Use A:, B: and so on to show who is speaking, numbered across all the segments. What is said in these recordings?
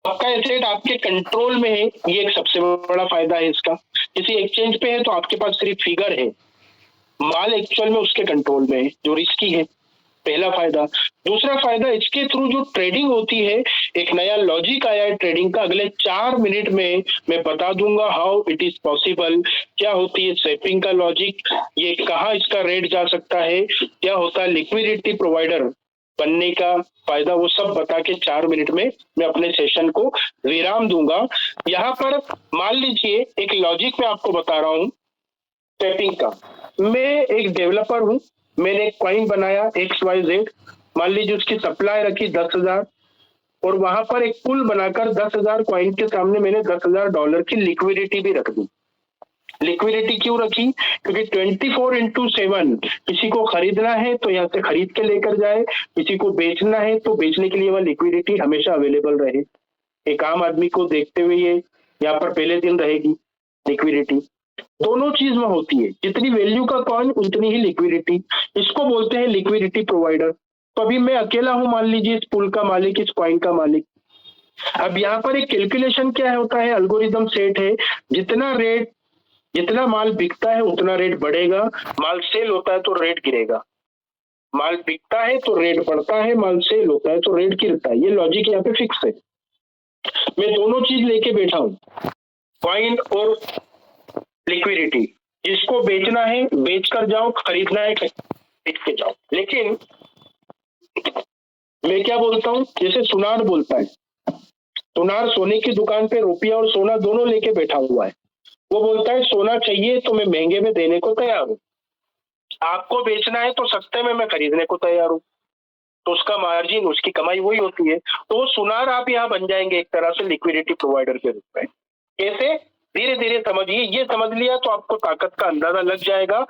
A: आपका एसेट आपके कंट्रोल में है, ये एक सबसे बड़ा फायदा है इसका। किसी एक्सचेंज पे है तो आपके पास सिर्फ फिगर है, माल एक्चुअल में उसके कंट्रोल में है, जो रिस्की है। पहला फायदा। दूसरा फायदा, इसके थ्रू जो ट्रेडिंग होती है, एक नया लॉजिक आया है ट्रेडिंग का। अगले 4 मिनट में मैं बता दूंगा हाउ इट इज पॉसिबल। क्या होती है स्वैपिंग का लॉजिक, ये कहाँ इसका रेट जा सकता है, क्या होता है लिक्विडिटी प्रोवाइडर बनने का फायदा, वो सब बता के 4 मिनट में मैं अपने सेशन को विराम दूंगा। यहाँ पर मान लीजिए एक लॉजिक मैं आपको बता रहा हूँ स्वैपिंग का। मैं एक डेवलपर हूँ, मैंने एक कॉइन बनाया XYZ, मान लीजिए उसकी सप्लाई रखी 10,000, और वहां पर एक पुल बनाकर 10,000 कॉइन के सामने मैंने $10,000 की लिक्विडिटी भी रख दी। लिक्विडिटी क्यों रखी? क्योंकि 24x7 किसी को खरीदना है तो यहाँ से खरीद के लेकर जाए, किसी को बेचना है तो बेचने के लिए वह लिक्विडिटी हमेशा अवेलेबल रहे। एक आम आदमी को देखते हुए ये यहाँ पर पहले दिन रहेगी लिक्विडिटी। दोनों चीज में होती है, जितनी वैल्यू का कॉइन उतनी ही लिक्विडिटी। इसको बोलते हैं लिक्विडिटी प्रोवाइडर। तो अभी मैं अकेला हूं, मान लीजिए इस पुल का मालिक, इस कॉइन का मालिक। अब यहाँ पर एक कैलकुलेशन क्या होता है, अल्गोरिदम सेट है, जितना रेट, जितना माल बिकता है उतना रेट बढ़ेगा, माल सेल होता है तो रेट गिरेगा। माल बिकता है तो रेट बढ़ता है, माल सेल होता है तो रेट गिरता है। ये लॉजिक यहाँ पे फिक्स है। मैं दोनों चीज लेके बैठा हूँ, कॉइन और लिक्विडिटी। जिसको बेचना है बेच कर जाओ, खरीदना है खरीद के जाओ। लेकिन मैं क्या बोलता हूँ, जैसे सुनार बोलता है, सुनार सोने की दुकान पे रुपया और सोना दोनों लेके बैठा हुआ है। वो बोलता है सोना चाहिए तो मैं महंगे में देने को तैयार हूँ, आपको बेचना है तो सस्ते में मैं खरीदने को तैयार हूँ। तो उसका मार्जिन, उसकी कमाई वही होती है। तो वो सुनार आप यहाँ बन जाएंगे एक तरह से लिक्विडिटी प्रोवाइडर के रूप में। कैसे? धीरे धीरे समझिए। ये समझ लिया तो आपको ताकत का अंदाजा लग जाएगा।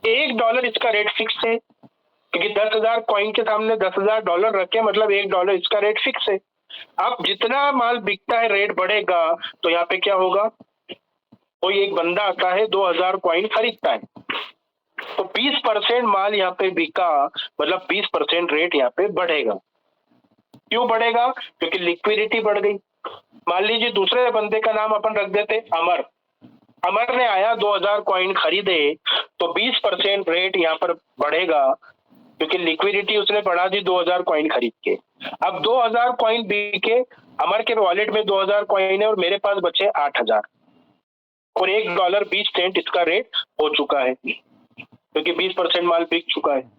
A: $1 इसका रेट फिक्स है, क्योंकि 10,000 कॉइन के सामने $10,000 रखे, मतलब $1 इसका रेट फिक्स है। अब जितना माल बिकता है रेट बढ़ेगा, तो यहाँ पे क्या होगा, कोई एक बंदा आता है 2,000 कॉइन खरीदता है, तो 20% माल यहाँ पे बिका, मतलब 20% रेट यहाँ पे बढ़ेगा। क्यों बढ़ेगा? क्योंकि लिक्विडिटी बढ़ गई। मान लीजिए दूसरे बंदे का नाम अपन रख देते अमर। अमर ने आया 2,000 कॉइन खरीदे, तो 20% रेट यहाँ पर बढ़ेगा, क्योंकि लिक्विडिटी उसने बढ़ा दी 2,000 कॉइन खरीद के। अब 2,000 कॉइन बिके, अमर के वॉलेट में 2,000 कॉइन है और मेरे पास बचे 8,000, और $1.20 इसका रेट हो चुका है, क्योंकि 20% माल बिक चुका है।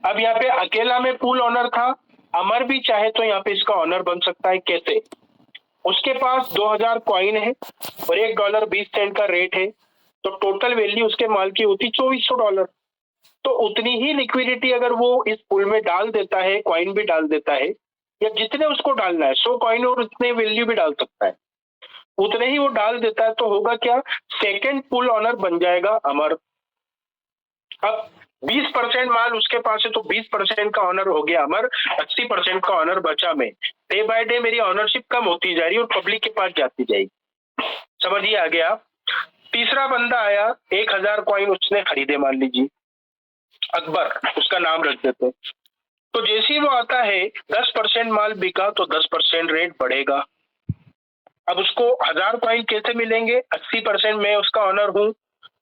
A: अब यहाँ पे अकेला में पूल ऑनर था, अमर भी चाहे तो यहाँ पे इसका ऑनर बन सकता है। कैसे? उसके पास 2,000 कॉइन है और $1.20 का रेट है, तो टोटल वैल्यू उसके माल की होती $2,400। तो उतनी ही लिक्विडिटी अगर वो इस पूल में डाल देता है, कॉइन भी डाल देता है, या जितने उसको डालना है 100 कॉइन और उतने वैल्यू भी डाल सकता है, उतने ही वो डाल देता है, तो होगा क्या, सेकेंड पुल ऑनर बन जाएगा अमर। अब 20% माल उसके पास है तो 20% का ऑनर हो गया अमर, 80% का ऑनर बचा मैं। डे बाय डे मेरी ऑनरशिप कम होती जा रही है और पब्लिक के पास जाती जाएगी। समझिए आ गया। तीसरा बंदा आया, 1,000 कॉइन उसने खरीदे, मान लीजिए अकबर उसका नाम रख देते। तो जैसे ही वो आता है 10% माल बिका तो 10% रेट बढ़ेगा। अब उसको 1,000 कॉइन कैसे मिलेंगे? 80% मैं उसका ऑनर हूँ,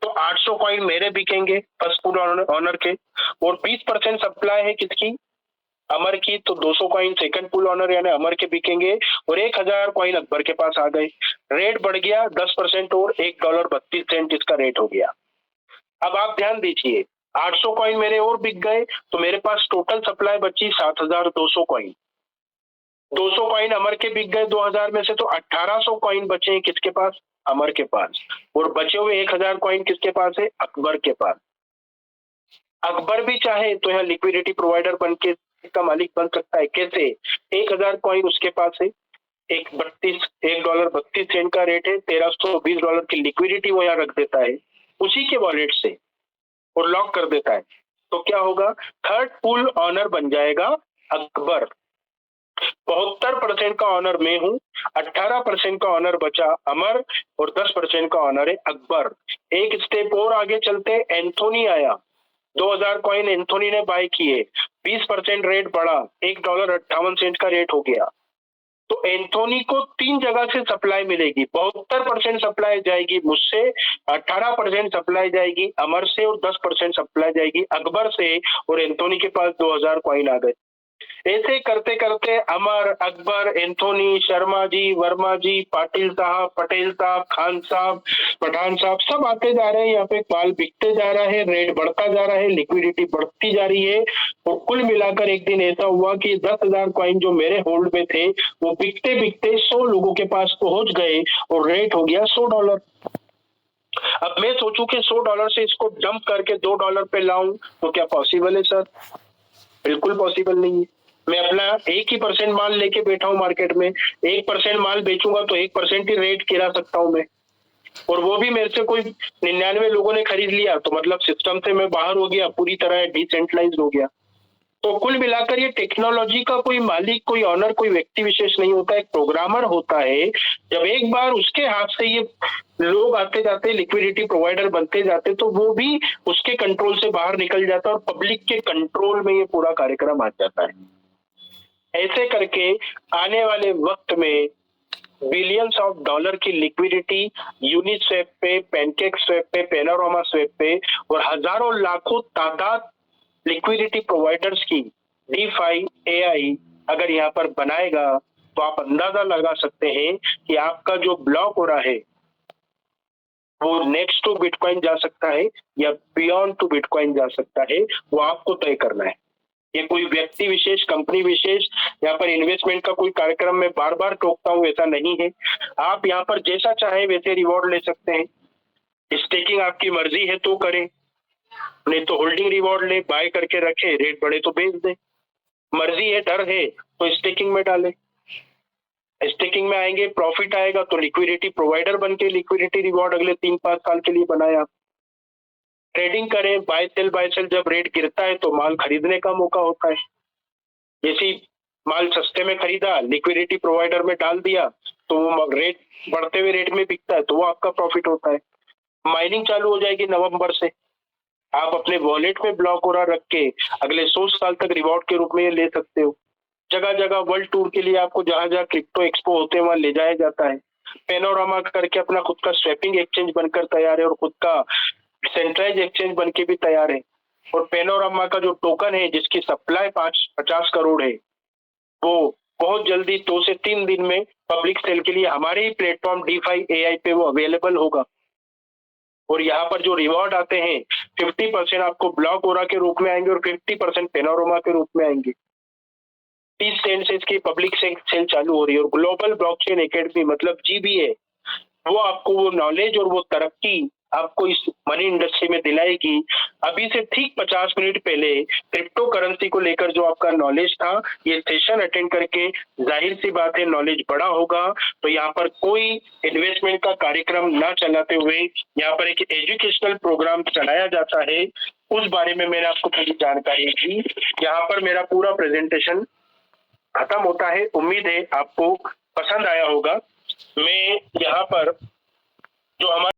A: तो 800 कॉइन मेरे बिकेंगे फर्स्ट पुल ऑनर के, और 20% सप्लाई है किसकी? अमर की, तो 200 कॉइन सेकंड पुल ऑनर यानी अमर के बिकेंगे, और 1,000 कॉइन अकबर के पास आ गए। रेट बढ़ गया 10% और $1.32 इसका रेट हो गया। अब आप ध्यान दीजिए, 800 कॉइन मेरे और बिक गए, तो मेरे पास टोटल सप्लाई बची 7,200 कॉइन। 200 कॉइन अमर के बिक गए 2,000 में से, तो 1,800 कॉइन बचे किसके पास? अमर के पास। और बचे हुए 1,000 कॉइन किसके पास है? अकबर के पास। अकबर भी चाहे तो यहाँ लिक्विडिटी प्रोवाइडर बन के इसका मालिक बन सकता है। कैसे? 1,000 कॉइन उसके पास है, $1.32 का रेट है, $1,320 की लिक्विडिटी वो यहाँ रख देता है उसी के वॉलेट से, और लॉक कर देता है। तो क्या होगा? थर्ड पुल ऑनर बन जाएगा अकबर। 72% का ऑनर मैं हूँ, 18% का ऑनर बचा अमर, और 10% का ऑनर है अकबर। एक स्टेप और आगे चलते, एंथोनी आया, 2,000 कॉइन एंथोनी ने बाय किए, 20% रेट बढ़ा, $1.58 का रेट हो गया। तो एंथोनी को 3 जगह से सप्लाई मिलेगी। 72% सप्लाई जाएगी मुझसे, 18% सप्लाई जाएगी अमर से और 10% सप्लाई जाएगी अकबर से, और एंथोनी के पास 2000 कॉइन आ गए। ऐसे करते करते अमर, अकबर, एंथोनी, शर्मा जी, वर्मा जी, पाटिल साहब, पटेल साहब, खान साहब, पठान साहब सब आते जा रहे हैं। यहाँ पे माल बिकते जा रहा है, रेट बढ़ता जा रहा है, लिक्विडिटी बढ़ती जा रही है, और कुल मिलाकर एक दिन ऐसा हुआ कि 10,000 कॉइन जो मेरे होल्ड में थे वो बिकते बिकते 100 लोगों के पास पहुंच गए और रेट हो गया $100। अब मैं सोचूं कि $100 से इसको डंप करके $2 पे लाऊं तो क्या पॉसिबल है सर? बिल्कुल पॉसिबल नहीं है। मैं अपना 1% माल लेके बैठा हूँ मार्केट में, 1% माल बेचूंगा तो 1% ही रेट गिरा सकता हूँ मैं, और वो भी मेरे से कोई 99 लोगों ने खरीद लिया तो मतलब सिस्टम से मैं बाहर हो गया, पूरी तरह डिसेंट्रलाइज हो गया। तो कुल मिलाकर ये टेक्नोलॉजी का कोई मालिक, कोई ऑनर, कोई व्यक्ति विशेष नहीं होता, एक प्रोग्रामर होता है। जब एक बार उसके हाथ से ये लोग आते जाते लिक्विडिटी प्रोवाइडर बनते जाते तो वो भी उसके कंट्रोल से बाहर निकल जाता है और पब्लिक के कंट्रोल में ये पूरा कार्यक्रम आ जाता है। ऐसे करके आने वाले वक्त में बिलियंस ऑफ डॉलर की लिक्विडिटी यूनिस्वैप पे, पैनकेक स्वैप पे, पैनोरामा स्वैप पे और हजारों लाखों तादाद लिक्विडिटी प्रोवाइडर्स की डीफाई एआई अगर यहाँ पर बनाएगा तो आप अंदाजा लगा सकते हैं कि आपका जो ब्लॉक हो रहा है वो नेक्स्ट टू बिटकॉइन जा सकता है या बियॉन्ड टू बिटकॉइन जा सकता है, वो आपको तय करना है। ये कोई व्यक्ति विशेष, कंपनी विशेष, यहाँ पर इन्वेस्टमेंट का कोई कार्यक्रम में बार बार टोकता हूँ ऐसा नहीं है। आप यहाँ पर जैसा चाहे वैसे रिवॉर्ड ले सकते हैं। स्टेकिंग आपकी मर्जी है तो करें, नहीं तो होल्डिंग रिवॉर्ड ले, बाय करके रखे, रेट बढ़े तो बेच दे। मर्जी है, डर है तो स्टेकिंग में डाले। स्टेकिंग में आएंगे, प्रॉफिट आएगा तो लिक्विडिटी प्रोवाइडर बन के लिक्विडिटी रिवॉर्ड अगले 3-5 साल के लिए बनाए आप। ट्रेडिंग करें, बाय सेल जब रेट गिरता है तो माल खरीदने का मौका होता है। जैसे माल सस्ते में खरीदा, लिक्विडिटी प्रोवाइडर में डाल दिया तो वो रेट बढ़ते हुए रेट में बिकता है तो वो आपका प्रॉफिट होता है। माइनिंग चालू हो जाएगी नवंबर से, आप अपने वॉलेट में ब्लॉक ऑर्डर रख के अगले 100 साल तक रिवॉर्ड के रूप में ये ले सकते हो। जगह जगह वर्ल्ड टूर के लिए आपको जहां जहां क्रिप्टो एक्सपो होते हैं वहां ले जाया जाता है। पैनोरामा करके अपना खुद का स्वैपिंग एक्सचेंज बनकर तैयार है और खुद का सेंट्रलाइज एक्सचेंज बनके भी तैयार है। और पैनोरामा का जो टोकन है जिसकी सप्लाई 50 करोड़ है वो बहुत जल्दी 2 से 3 दिन में पब्लिक सेल के लिए हमारे ही प्लेटफॉर्म डीफाई एआई पे वो अवेलेबल होगा। और यहाँ पर जो रिवॉर्ड आते हैं 50% आपको ब्लॉक ओरा के रूप में आएंगे और 50% पैनोरामा के रूप में आएंगे। 30 सेंट से इसकी पब्लिक सेल चालू हो रही है और ग्लोबल ब्लॉकचेन एकेडमी मतलब जीबीए वो आपको वो नॉलेज और वो तरक्की आपको इस मनी इंडस्ट्री में दिलाएगी। अभी से ठीक 50 मिनट पहले क्रिप्टो करेंसी को लेकर जो आपका नॉलेज था, ये सेशन अटेंड करके जाहिर सी बात है नॉलेज बड़ा होगा। तो यहाँ पर कोई इन्वेस्टमेंट का कार्यक्रम ना चलाते हुए यहाँ पर एक एजुकेशनल प्रोग्राम चलाया जाता है, उस बारे में मैंने आपको पूरी जानकारी दी। यहाँ पर मेरा पूरा प्रेजेंटेशन खत्म होता है। उम्मीद है आपको पसंद आया होगा। मैं यहाँ पर जो हमारे